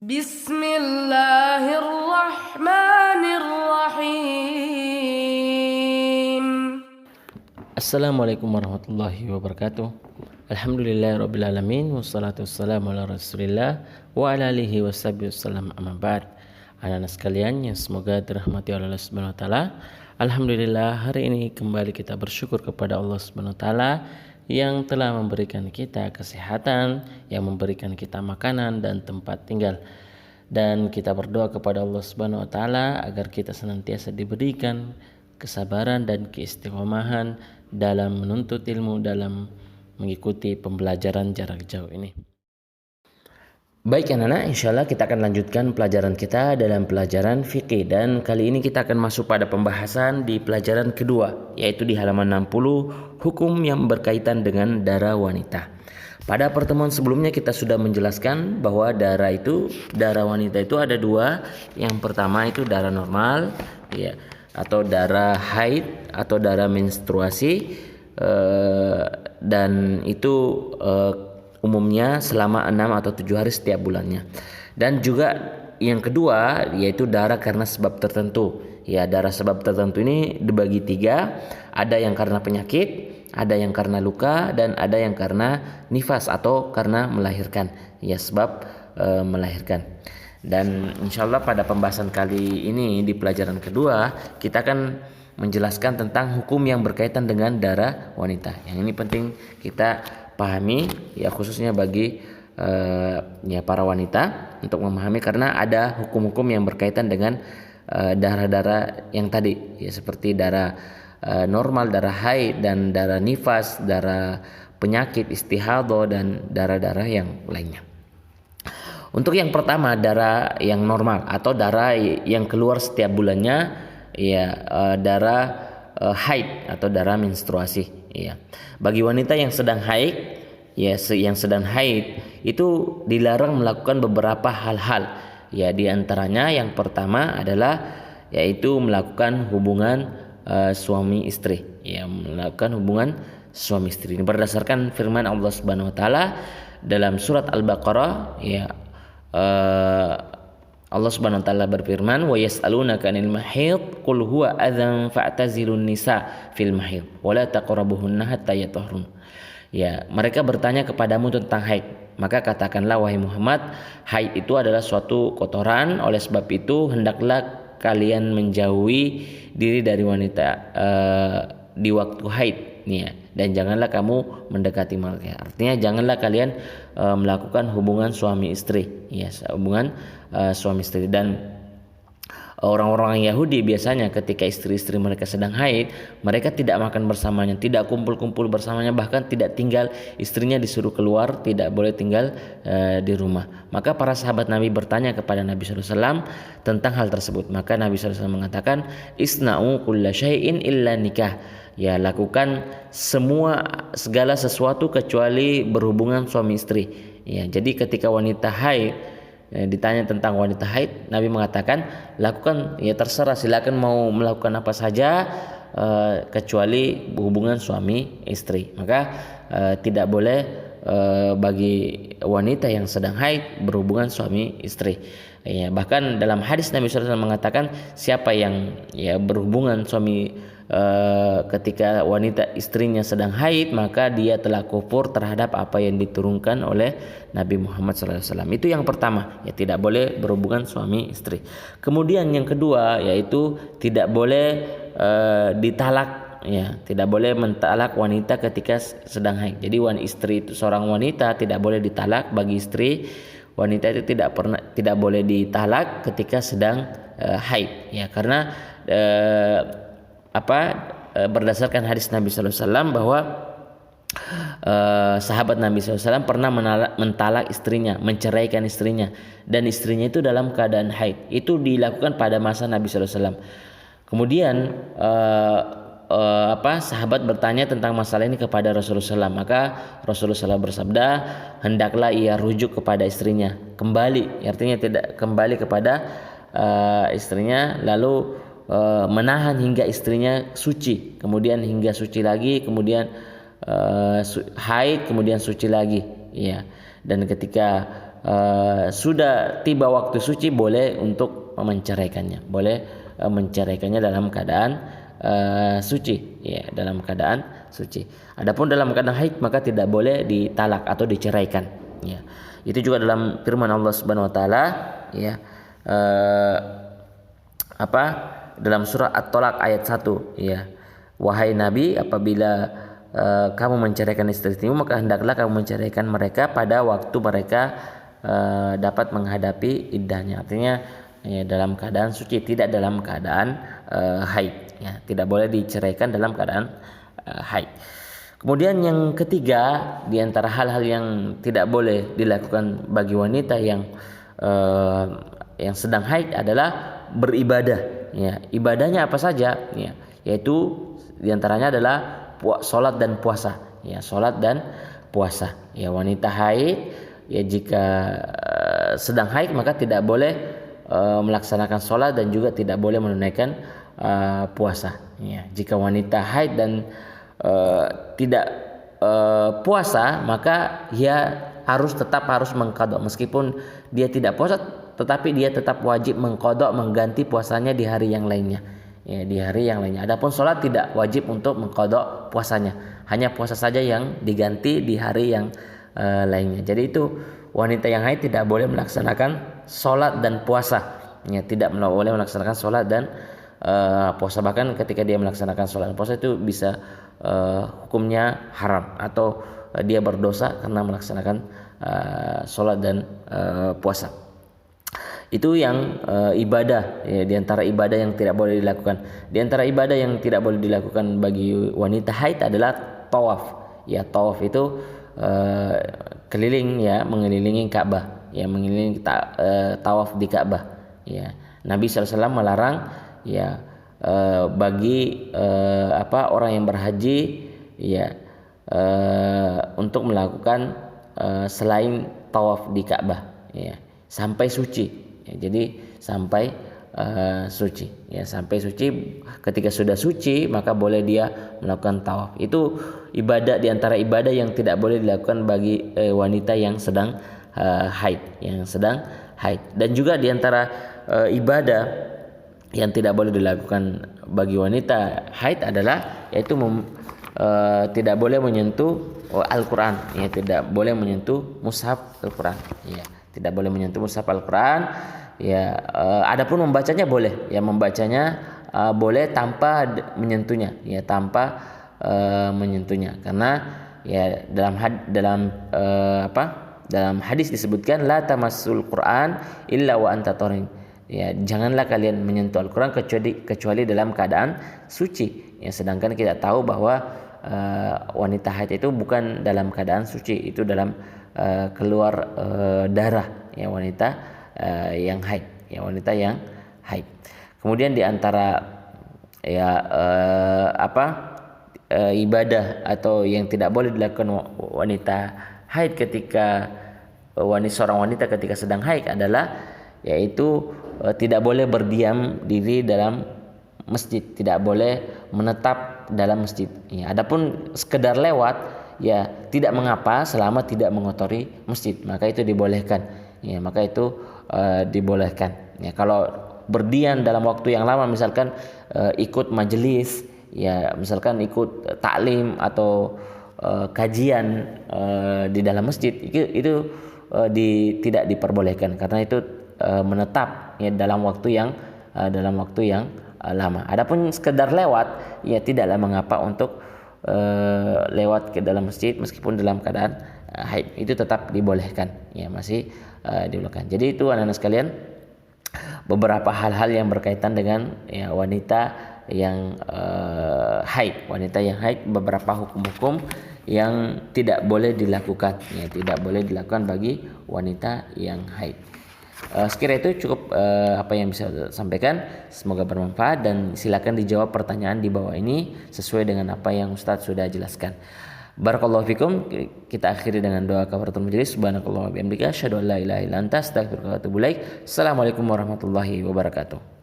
Bismillahirrahmanirrahim. Assalamualaikum warahmatullahi wabarakatuh. Alhamdulillahirrabbilalamin. Wassalatu wassalamu ala rasulillah wa ala alihi wassabihi wassalam, amma ba'd. Anak-anak sekalian yang semoga dirahmati oleh Allah subhanahu wa ta'ala, alhamdulillah hari ini kembali kita bersyukur kepada Allah subhanahu wa ta'ala yang telah memberikan kita kesehatan, yang memberikan kita makanan dan tempat tinggal. Dan kita berdoa kepada Allah subhanahu wa ta'ala agar kita senantiasa diberikan kesabaran dan keistiqomahan dalam menuntut ilmu, dalam mengikuti pembelajaran jarak jauh ini. Baik anak-anak, insyaAllah kita akan lanjutkan pelajaran kita dalam pelajaran fikih. Dan kali ini kita akan masuk pada pembahasan di pelajaran kedua, yaitu di halaman 60, hukum yang berkaitan dengan darah wanita. Pada pertemuan sebelumnya kita sudah menjelaskan bahwa darah wanita itu ada dua. Yang pertama itu darah normal, ya, atau darah haid atau darah menstruasi, dan itu umumnya selama 6 atau 7 hari setiap bulannya. Dan juga yang kedua yaitu darah karena sebab tertentu. Ya, darah sebab tertentu ini dibagi 3. Ada yang karena penyakit, ada yang karena luka, dan ada yang karena nifas atau karena melahirkan. Ya, sebab melahirkan. Dan insyaallah pada pembahasan kali ini di pelajaran kedua kita akan menjelaskan tentang hukum yang berkaitan dengan darah wanita. Yang ini penting kita pahami, ya, khususnya bagi ya para wanita untuk memahami, karena ada hukum-hukum yang berkaitan dengan darah-darah yang tadi, ya, seperti darah normal, darah haid, dan darah nifas, darah penyakit, istihadhah, dan darah-darah yang lainnya. Untuk yang pertama, darah yang normal atau darah yang keluar setiap bulannya, ya, darah haid atau darah menstruasi, ya. Bagi wanita yang sedang haid, ya, yang sedang haid itu dilarang melakukan beberapa hal-hal, ya, di antaranya yang pertama adalah yaitu melakukan hubungan suami istri, ya, melakukan hubungan suami istri. Ini berdasarkan firman Allah Subhanahu wa taala dalam surat Al-Baqarah, ya, Allah Subhanahu wa taala berfirman, "Wa yas'alunaka 'anil mahid qul huwa adzan fa'tazilun nisa fil mahid wa la taqrabuhunna hatta yatahharun." Ya, mereka bertanya kepadamu tentang haid, maka katakanlah wahai Muhammad, haid itu adalah suatu kotoran, oleh sebab itu hendaklah kalian menjauhi diri dari wanita di waktu haid, ya, dan janganlah kamu mendekati mereka. Artinya janganlah kalian melakukan hubungan suami istri, ya, hubungan suami istri. Dan orang-orang Yahudi biasanya ketika istri-istri mereka sedang haid, mereka tidak makan bersamanya, tidak kumpul-kumpul bersamanya, bahkan tidak tinggal, istrinya disuruh keluar, tidak boleh tinggal di rumah. Maka para sahabat Nabi bertanya kepada Nabi SAW tentang hal tersebut. Maka Nabi SAW mengatakan, "Isna'u kulla syai'in illa nikah." Ya, lakukan segala sesuatu kecuali berhubungan suami istri. Ya, jadi ketika wanita haid, ditanya tentang wanita haid, Nabi mengatakan lakukan, ya, terserah, silakan mau melakukan apa saja kecuali hubungan suami istri. Maka tidak boleh bagi wanita yang sedang haid berhubungan suami istri. Ya, bahkan dalam hadis Nabi SAW mengatakan siapa yang, ya, berhubungan suami ketika wanita istrinya sedang haid, maka dia telah kufur terhadap apa yang diturunkan oleh Nabi Muhammad SAW. Itu yang pertama, ya, tidak boleh berhubungan suami istri. Kemudian yang kedua yaitu tidak boleh ditalak, ya, tidak boleh mentalak wanita ketika sedang haid. Jadi istri itu, seorang wanita tidak boleh ditalak. Bagi istri wanita itu tidak boleh ditalak ketika sedang haid, ya, karena berdasarkan hadis Nabi SAW bahwa sahabat Nabi SAW pernah mentalak istrinya, menceraikan istrinya, dan istrinya itu dalam keadaan haid. Itu dilakukan pada masa Nabi SAW. Kemudian sahabat bertanya tentang masalah ini kepada Rasulullah SAW. Maka Rasulullah SAW bersabda, hendaklah ia rujuk kepada istrinya, kembali, artinya tidak kembali kepada istrinya, lalu menahan hingga istrinya suci, kemudian hingga suci lagi, kemudian haid, kemudian suci lagi, ya. Dan ketika sudah tiba waktu suci boleh untuk menceraikannya, boleh menceraikannya dalam keadaan suci, ya, dalam keadaan suci. Adapun dalam keadaan haid maka tidak boleh ditalak atau diceraikan, ya. Itu juga dalam firman Allah Subhanahu wa taala, ya, dalam surah At-Tolak ayat 1, ya. Wahai Nabi, apabila kamu menceraikan istri-istrimu, maka hendaklah kamu menceraikan mereka pada waktu mereka dapat menghadapi iddahnya. Artinya, ya, dalam keadaan suci, tidak dalam keadaan haid, ya. Tidak boleh diceraikan dalam keadaan haid. Kemudian yang ketiga, di antara hal-hal yang tidak boleh dilakukan bagi wanita yang sedang haid adalah beribadah, ya. Ibadahnya apa saja, ya, yaitu di antaranya adalah salat dan puasa, ya, salat dan puasa. Ya, wanita haid, ya, jika sedang haid maka tidak boleh melaksanakan salat dan juga tidak boleh menunaikan puasa, ya. Jika wanita haid dan tidak puasa, maka dia tetap harus mengqadha, meskipun dia tidak puasa tetapi dia tetap wajib mengqadha, mengganti puasanya di hari yang lainnya, ya, di hari yang lainnya. Adapun sholat tidak wajib untuk mengqadha puasanya, hanya puasa saja yang diganti di hari yang lainnya. Jadi itu wanita yang haid tidak boleh melaksanakan sholat dan puasa, ya, tidak boleh melaksanakan sholat dan puasa. Bahkan ketika dia melaksanakan sholat dan puasa itu bisa hukumnya haram atau dia berdosa karena melaksanakan sholat dan puasa. Itu yang ibadah, ya, di antara ibadah yang tidak boleh dilakukan. Di antara ibadah yang tidak boleh dilakukan bagi wanita haid adalah tawaf. Ya, tawaf itu keliling, ya, mengelilingi Ka'bah, ya, mengelilingi tawaf di Ka'bah, ya. Nabi SAW melarang, ya, bagi orang yang berhaji, ya, untuk melakukan selain tawaf di Ka'bah, ya, sampai suci. Ya, jadi sampai suci, ya, sampai suci. Ketika sudah suci maka boleh dia melakukan tawaf. Itu ibadah, di antara ibadah yang tidak boleh dilakukan bagi wanita yang sedang haid, Dan juga di antara ibadah yang tidak boleh dilakukan bagi wanita haid adalah yaitu tidak boleh menyentuh Al-Quran, ya, tidak boleh menyentuh mushaf Al-Quran, ya. Tidak boleh menyentuh mushaf Al-Quran, ya. Adapun membacanya boleh, ya, membacanya boleh tanpa menyentuhnya, ya, tanpa menyentuhnya, karena, ya, dalam hadis disebutkan la tamassul Quran illa wa anta tarin, ya, janganlah kalian menyentuh Al-Quran kecuali dalam keadaan suci, ya. Sedangkan kita tahu bahwa wanita haid itu bukan dalam keadaan suci, itu dalam keluar darah, ya, wanita yang haid, ya, wanita yang haid. Kemudian di antara, ya, ibadah atau yang tidak boleh dilakukan wanita haid ketika seorang wanita ketika sedang haid adalah yaitu tidak boleh berdiam diri dalam masjid, tidak boleh menetap dalam masjid, ya. Adapun sekedar lewat, ya, tidak mengapa selama tidak mengotori masjid, maka itu dibolehkan, ya, maka itu dibolehkan, ya. Kalau berdiam dalam waktu yang lama, misalkan ikut majelis, ya, misalkan ikut taklim atau kajian di dalam masjid, itu tidak diperbolehkan karena itu menetap, ya, dalam waktu yang lama. Adapun sekedar lewat, ya, tidaklah mengapa untuk lewat ke dalam masjid meskipun dalam keadaan haid, itu tetap dibolehkan, ya, masih dibolehkan. Jadi itu anak-anak sekalian beberapa hal-hal yang berkaitan dengan, ya, wanita yang haid, beberapa hukum-hukum yang tidak boleh dilakukan, ya, tidak boleh dilakukan bagi wanita yang haid. Sekira itu cukup apa yang bisa saya sampaikan. Semoga bermanfaat dan silakan dijawab pertanyaan di bawah ini sesuai dengan apa yang Ustadz sudah jelaskan. Barakallahu fikum. Kita akhiri dengan doa kafaratul majelis. Subhanakallah wa bihamdika asyhadu an la ilaha illa anta astaghfiruka wa atubu ilaik. Assalamualaikum warahmatullahi wabarakatuh.